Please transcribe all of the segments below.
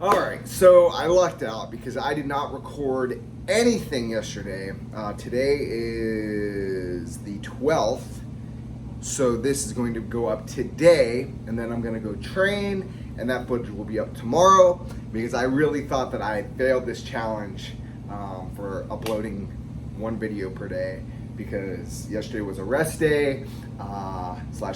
All right, so I lucked out because I did not record anything yesterday. Today is the 12th, so this is going to go up today, and then I'm going to go train, and that footage will be up tomorrow because I really thought that I had failed this challenge for uploading one video per day because yesterday was a rest day /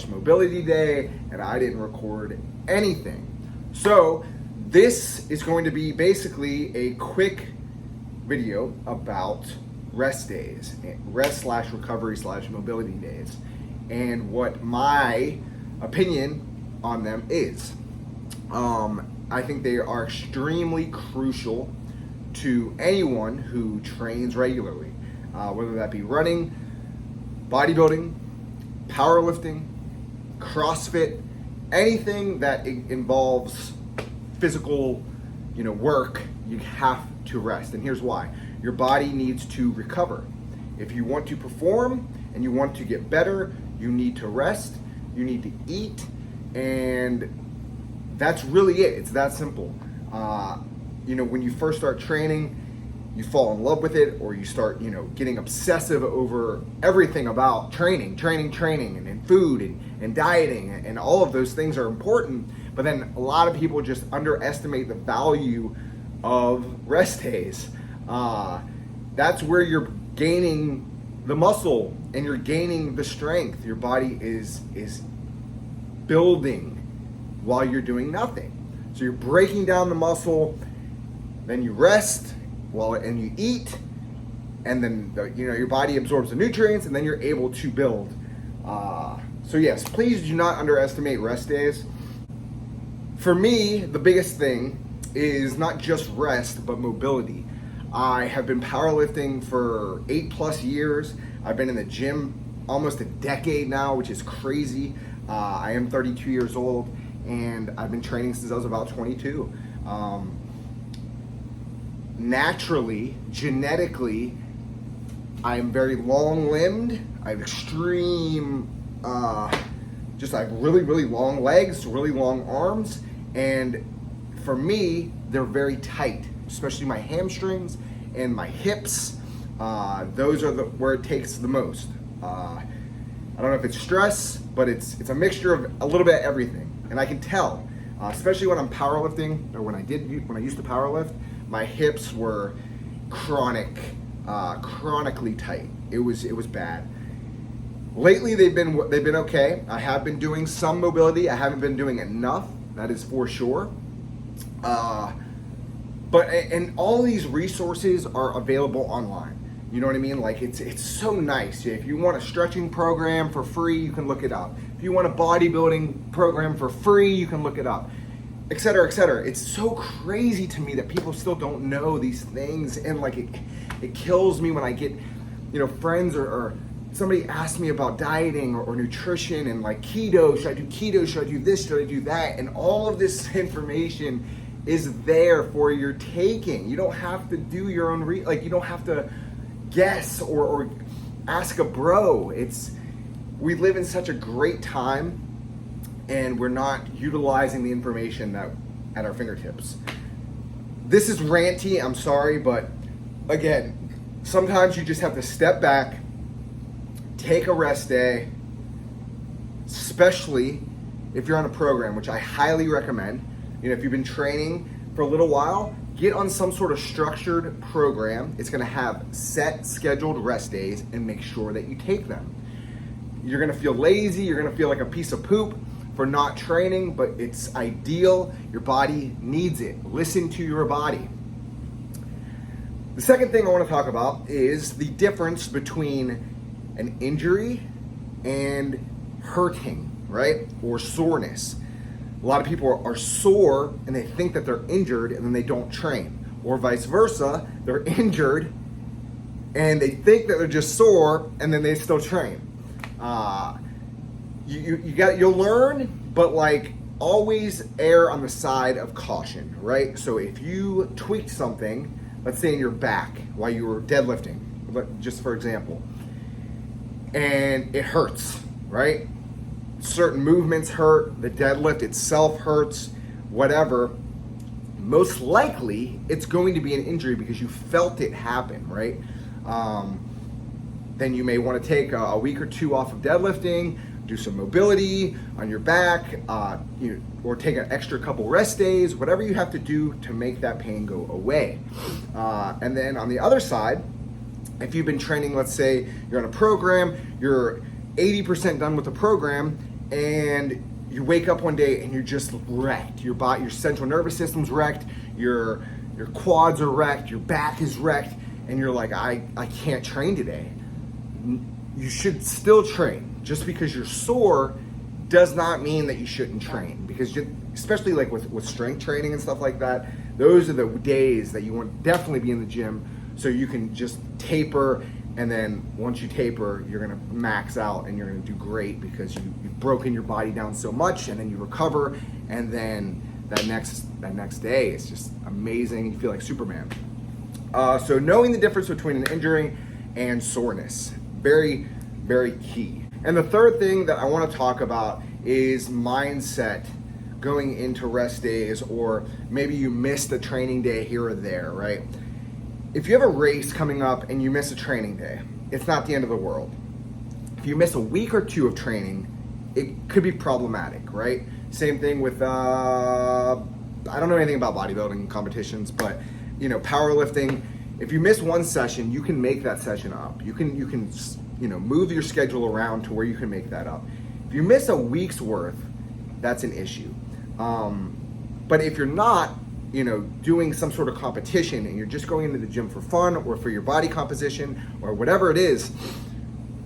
mobility day, and I didn't record anything. So this is going to be basically a quick video about rest days, rest / recovery / mobility days, and what my opinion on them is. I think they are extremely crucial to anyone who trains regularly, whether that be running, bodybuilding, powerlifting, CrossFit, anything that involves physical, work. You have to rest, and here's why. Your body needs to recover. If you want to perform and you want to get better, you need to rest, you need to eat, and that's really it. It's that simple. When you first start training, you fall in love with it, or you start, getting obsessive over everything about training, and food and dieting, and all of those things are important. But then a lot of people just underestimate the value of rest days. That's where you're gaining the muscle and you're gaining the strength. Your body is building while you're doing nothing. So you're breaking down the muscle, then you rest and you eat, and then your body absorbs the nutrients, and then you're able to build. So yes, please do not underestimate rest days. For me, the biggest thing is not just rest, but mobility. I have been powerlifting for 8+ years. I've been in the gym almost a decade now, which is crazy. I am 32 years old, and I've been training since I was about 22. Naturally, genetically, I am very long-limbed. I have extreme, I have really, really long legs, really long arms, and for me, they're very tight, especially my hamstrings and my hips. Those are where it takes the most. I don't know if it's stress, but it's a mixture of a little bit of everything, and I can tell, especially when I'm powerlifting, or when I used to powerlift, my hips were chronically tight. It was bad. Lately, they've been okay. I have been doing some mobility. I haven't been doing enough. That is for sure. And all these resources are available online. You know what I mean? Like it's so nice. If you want a stretching program for free, you can look it up. If you want a bodybuilding program for free, you can look it up, et cetera, et cetera. It's so crazy to me that people still don't know these things, and it kills me when I get friends or somebody asks me about dieting or nutrition and keto. Should I do keto? Should I do this? Should I do that? And all of this information is there for your taking. You don't have to do your own you don't have to guess or ask a bro. We live in such a great time, and we're not utilizing the information that at our fingertips. This is ranty, I'm sorry, but again, sometimes you just have to step back, take a rest day, especially if you're on a program, which I highly recommend. If you've been training for a little while, get on some sort of structured program. It's gonna have set scheduled rest days, and make sure that you take them. You're gonna feel lazy, you're gonna feel like a piece of poop for not training, but it's ideal. Your body needs it. Listen to your body. The second thing I want to talk about is the difference between an injury and hurting, right? Or soreness. A lot of people are sore and they think that they're injured, and then they don't train. Or vice versa, they're injured and they think that they're just sore, and then they still train. You'll learn, but always err on the side of caution, right? So if you tweaked something, let's say in your back while you were deadlifting, just for example, and it hurts, right? Certain movements hurt, the deadlift itself hurts, whatever. most likely it's going to be an injury because you felt it happen, right? Then you may want to take a week or two off of deadlifting, do some mobility on your back, or take an extra couple rest days, whatever you have to do to make that pain go away. And then on the other side, if you've been training, let's say you're on a program, you're 80% done with the program, and you wake up one day and you're just wrecked. Your central nervous system's wrecked, your quads are wrecked, your back is wrecked, and you're like, I can't train today. You should still train. Just because you're sore does not mean that you shouldn't train, because especially like with strength training and stuff like that, those are the days that you want to definitely be in the gym so you can just taper, and then once you taper, you're gonna max out and you're gonna do great because you've broken your body down so much, and then you recover, and then that next day it's just amazing. You feel like Superman. So knowing the difference between an injury and soreness, very, very key. And the third thing that I want to talk about is mindset going into rest days, or maybe you missed a training day here or there, right? If you have a race coming up and you miss a training day, it's not the end of the world. If you miss a week or two of training, it could be problematic, right? Same thing with, I don't know anything about bodybuilding competitions, but powerlifting. If you miss one session, you can make that session up. You can move your schedule around to where you can make that up. If you miss a week's worth, that's an issue. But if you're not, doing some sort of competition and you're just going into the gym for fun or for your body composition or whatever it is,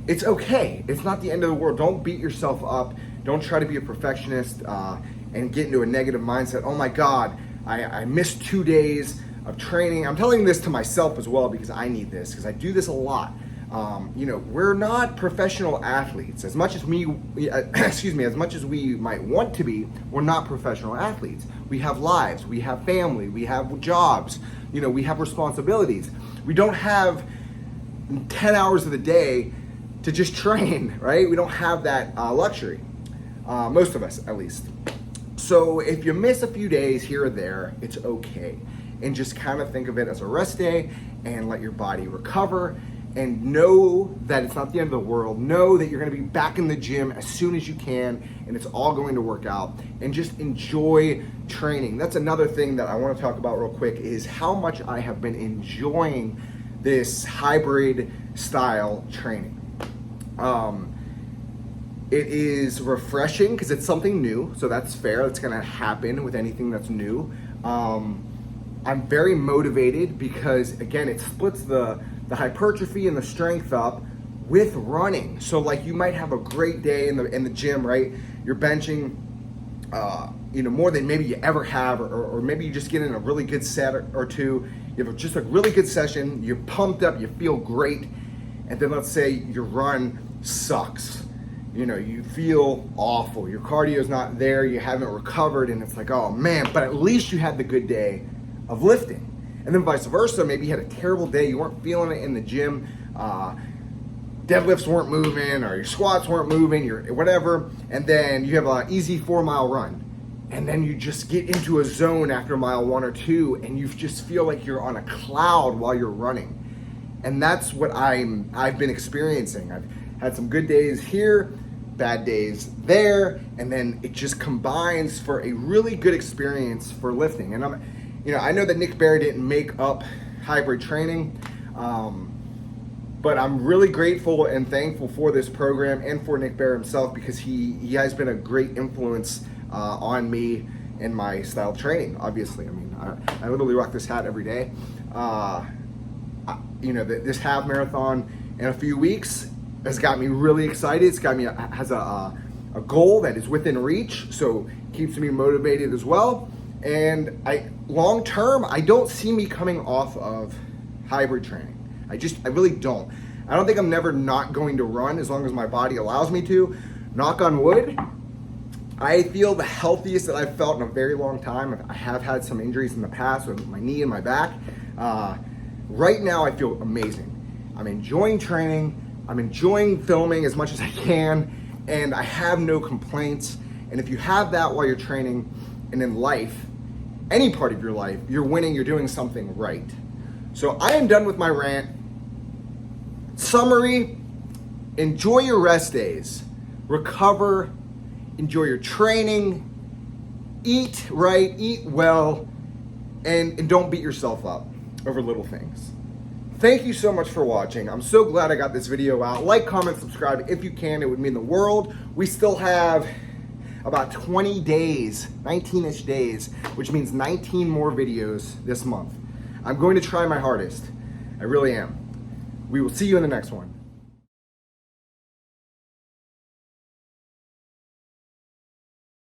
it's okay. It's not the end of the world. Don't beat yourself up. Don't try to be a perfectionist and get into a negative mindset. Oh my God, I missed 2 days of training. I'm telling this to myself as well because I need this, because I do this a lot. We're not professional athletes. As much as we might want to be, we're not professional athletes. We have lives, we have family, we have jobs, we have responsibilities. We don't have 10 hours of the day to just train, right? We don't have that luxury. Most of us, at least. So if you miss a few days here or there, it's okay. And just kind of think of it as a rest day and let your body recover. And know that it's not the end of the world. Know that you're gonna be back in the gym as soon as you can, and it's all going to work out. And just enjoy training. That's another thing that I wanna talk about real quick, is how much I have been enjoying this hybrid style training. It is refreshing because it's something new, so that's fair. It's gonna happen with anything that's new. I'm very motivated because, again, it splits the hypertrophy and the strength up with running. So like you might have a great day in the gym, right? You're benching, more than maybe you ever have, or maybe you just get in a really good set or two. You have just a really good session. You're pumped up. You feel great. And then let's say your run sucks. You feel awful. Your cardio's not there. You haven't recovered, and it's like, oh man, but at least you had the good day of lifting. And then vice versa, maybe you had a terrible day, you weren't feeling it in the gym, deadlifts weren't moving, or your squats weren't moving, your whatever, and then you have an easy 4-mile run. And then you just get into a zone after mile 1 or 2, and you just feel like you're on a cloud while you're running. And that's what I've been experiencing. I've had some good days here, bad days there, and then it just combines for a really good experience for lifting. And I know that Nick Bare didn't make up hybrid training, but I'm really grateful and thankful for this program and for Nick Bare himself, because he has been a great influence on me and my style of training. Obviously, I literally rock this hat every day. This half marathon in a few weeks has got me really excited. It's got me has a goal that is within reach, so keeps me motivated as well. And long term, I don't see me coming off of hybrid training. I really don't. I don't think I'm never not going to run as long as my body allows me to. Knock on wood. I feel the healthiest that I've felt in a very long time. I have had some injuries in the past with my knee and my back. Right now, I feel amazing. I'm enjoying training. I'm enjoying filming as much as I can, and I have no complaints. And if you have that while you're training and in life, any part of your life, you're winning, you're doing something right. So I am done with my rant. Summary, enjoy your rest days, recover, enjoy your training, eat right, eat well, and don't beat yourself up over little things. Thank you so much for watching. I'm so glad I got this video out. Like, comment, subscribe if you can. It would mean the world. We still have about 20 days, 19-ish days, which means 19 more videos this month. I'm going to try my hardest. I really am. We will see you in the next one.